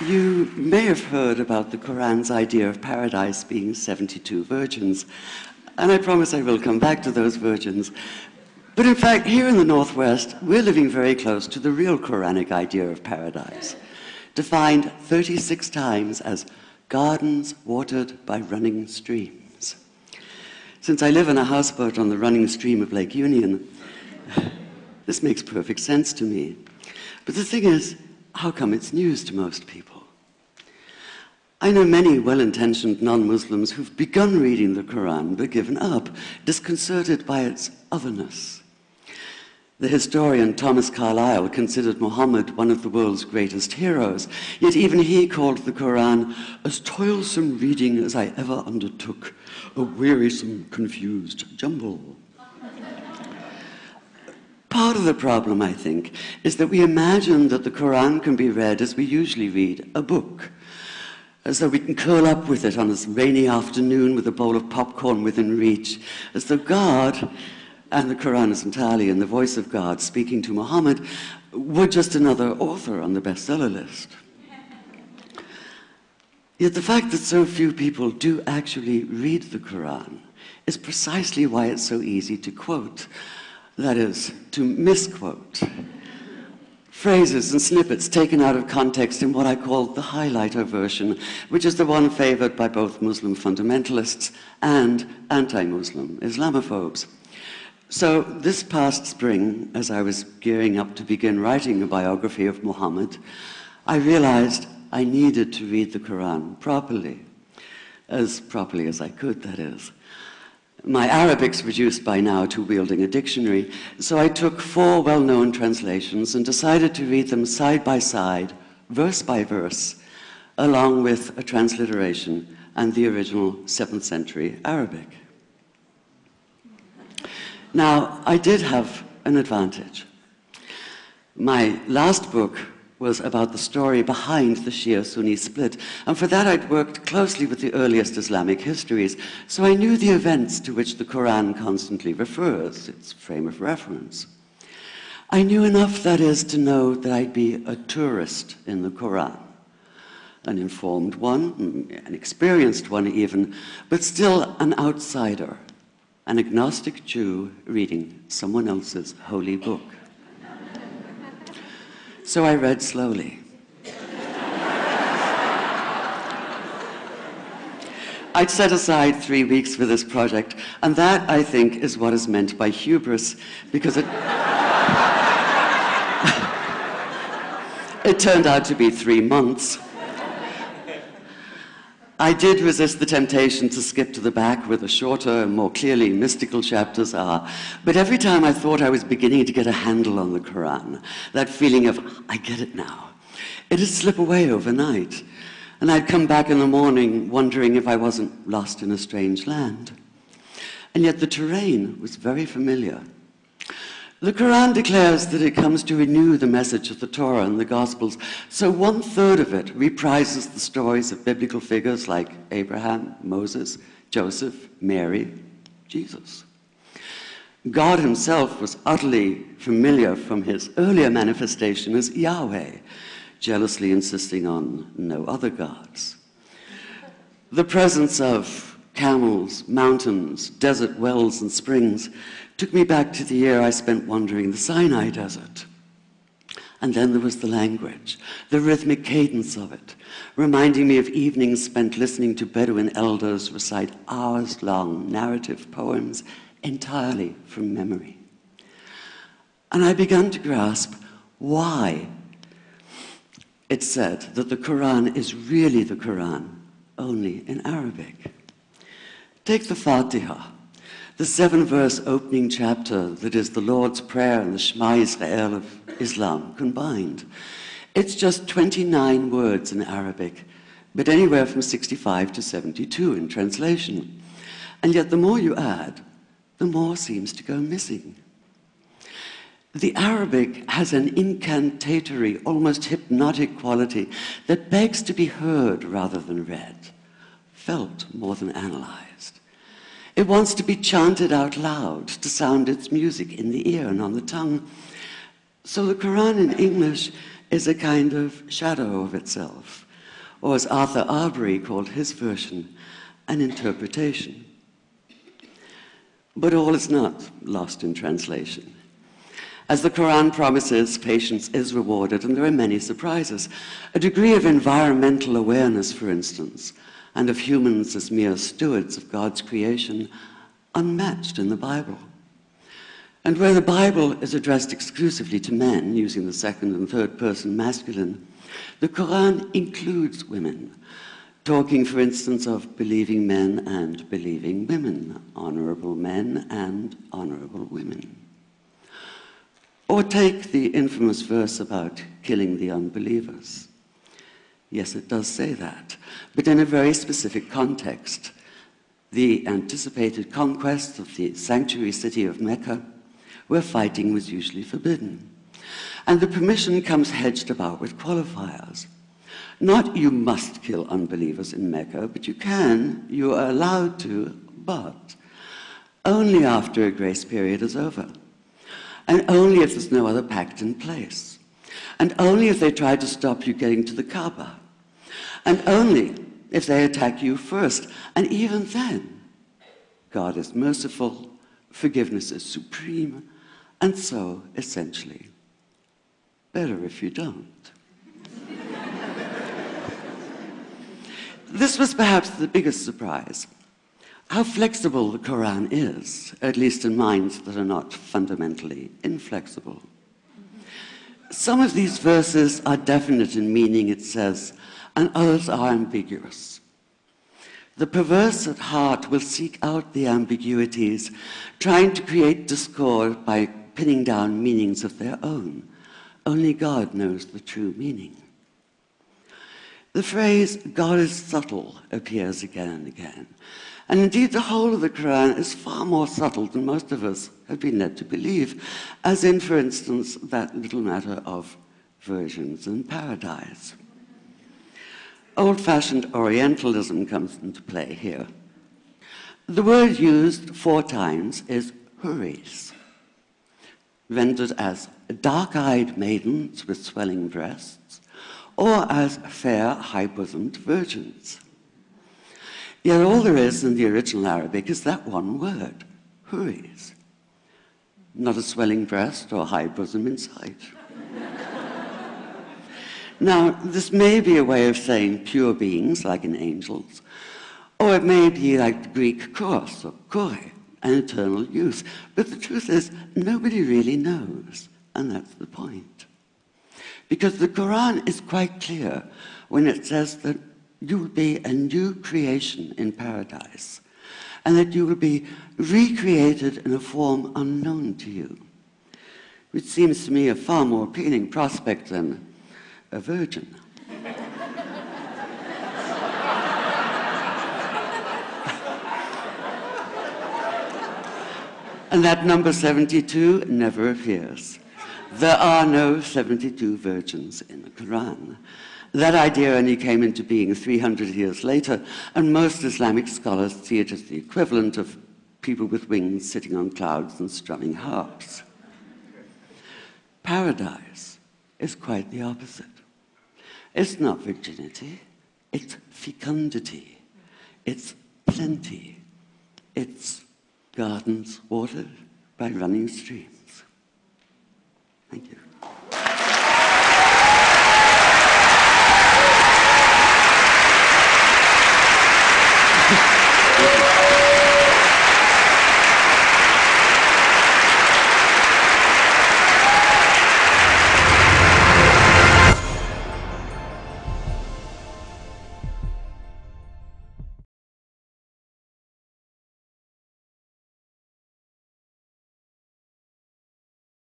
You may have heard about the Quran's idea of paradise being 72 virgins, and I promise I will come back to those virgins. But in fact, here in the Northwest, we're living very close to the real Quranic idea of paradise, defined 36 times as gardens watered by running streams. Since I live in a houseboat on the running stream of Lake Union, this makes perfect sense to me. But the thing is, how come it's news to most people? I know many well-intentioned non-Muslims who've begun reading the Quran but given up, disconcerted by its otherness. The historian Thomas Carlyle considered Muhammad one of the world's greatest heroes, yet even he called the Quran as toilsome reading as I ever undertook, a wearisome, confused jumble. Part of the problem, I think, is that we imagine that the Quran can be read as we usually read a book, as though we can curl up with it on a rainy afternoon with a bowl of popcorn within reach, as though God, and the Quran is entirely in the voice of God speaking to Muhammad, were just another author on the bestseller list. Yet the fact that so few people do actually read the Quran is precisely why it's so easy to quote. That is, to misquote. Phrases and snippets taken out of context in what I call the highlighter version, which is the one favored by both Muslim fundamentalists and anti-Muslim Islamophobes. So this past spring, as I was gearing up to begin writing a biography of Muhammad, I realized I needed to read the Quran properly as I could, that is. My Arabic's reduced by now to wielding a dictionary, so I took 4 well-known translations and decided to read them side by side, verse by verse, along with a transliteration and the original 7th century Arabic. Now, I did have an advantage. My last book was about the story behind the Shia-Sunni split, and for that I'd worked closely with the earliest Islamic histories, so I knew the events to which the Quran constantly refers, its frame of reference. I knew enough, that is, to know that I'd be a tourist in the Quran, an informed one, an experienced one even, but still an outsider, an agnostic Jew reading someone else's holy book. So I read slowly. I'd set aside 3 weeks for this project, and that, I think, is what is meant by hubris, because it turned out to be 3 months. I did resist the temptation to skip to the back where the shorter and more clearly mystical chapters are, but every time I thought I was beginning to get a handle on the Quran, that feeling of, I get it now, it'd slip away overnight, and I'd come back in the morning wondering if I wasn't lost in a strange land. And yet the terrain was very familiar. The Quran declares that it comes to renew the message of the Torah and the Gospels, so 1/3 of it reprises the stories of biblical figures like Abraham, Moses, Joseph, Mary, Jesus. God himself was utterly familiar from his earlier manifestation as Yahweh, jealously insisting on no other gods. The presence of camels, mountains, desert wells, and springs took me back to the year I spent wandering the Sinai desert. And then there was the language, the rhythmic cadence of it, reminding me of evenings spent listening to Bedouin elders recite hours-long narrative poems entirely from memory. And I began to grasp why it's said that the Quran is really the Quran, only in Arabic. Take the Fatiha, the 7-verse opening chapter that is the Lord's Prayer and the Shema Israel of Islam combined. It's just 29 words in Arabic, but anywhere from 65 to 72 in translation. And yet the more you add, the more seems to go missing. The Arabic has an incantatory, almost hypnotic quality that begs to be heard rather than read, felt more than analyzed. It wants to be chanted out loud, to sound its music in the ear and on the tongue. So the Quran in English is a kind of shadow of itself, or as Arthur Arbery called his version, an interpretation. But all is not lost in translation. As the Quran promises, patience is rewarded, and there are many surprises. A degree of environmental awareness, for instance, and of humans as mere stewards of God's creation, unmatched in the Bible. And where the Bible is addressed exclusively to men, using the second and third person masculine, the Quran includes women, talking, for instance, of believing men and believing women, honorable men and honorable women. Or take the infamous verse about killing the unbelievers. Yes, it does say that, but in a very specific context. The anticipated conquest of the sanctuary city of Mecca, where fighting was usually forbidden. And the permission comes hedged about with qualifiers. Not you must kill unbelievers in Mecca, but you can, you are allowed to, but only after a grace period is over. And only if there's no other pact in place. And only if they try to stop you getting to the Kaaba. And only if they attack you first. And even then, God is merciful, forgiveness is supreme, and so, essentially, better if you don't. This was perhaps the biggest surprise. How flexible the Quran is, at least in minds that are not fundamentally inflexible. Some of these verses are definite in meaning, it says, and others are ambiguous. The perverse at heart will seek out the ambiguities, trying to create discord by pinning down meanings of their own. Only God knows the true meaning. The phrase, God is subtle, appears again and again. And indeed, the whole of the Quran is far more subtle than most of us have been led to believe, as in, for instance, that little matter of virgins and paradise. Old-fashioned orientalism comes into play here. The word used 4 times is huris, rendered as dark-eyed maidens with swelling breasts, or as fair, high-bosomed virgins. Yet all there is in the original Arabic is that one word, huris. Not a swelling breast or high bosom in sight. Now, this may be a way of saying pure beings, like in angels, or it may be like the Greek kos, or kore, an eternal youth. But the truth is, nobody really knows, and that's the point. Because the Quran is quite clear when it says that you will be a new creation in paradise, and that you will be recreated in a form unknown to you, which seems to me a far more appealing prospect than a virgin. And that number 72 never appears. There are no 72 virgins in the Quran. That idea only came into being 300 years later, and most Islamic scholars see it as the equivalent of people with wings sitting on clouds and strumming harps. Paradise is quite the opposite. It's not virginity, it's fecundity, it's plenty, it's gardens watered by running streams. Thank you.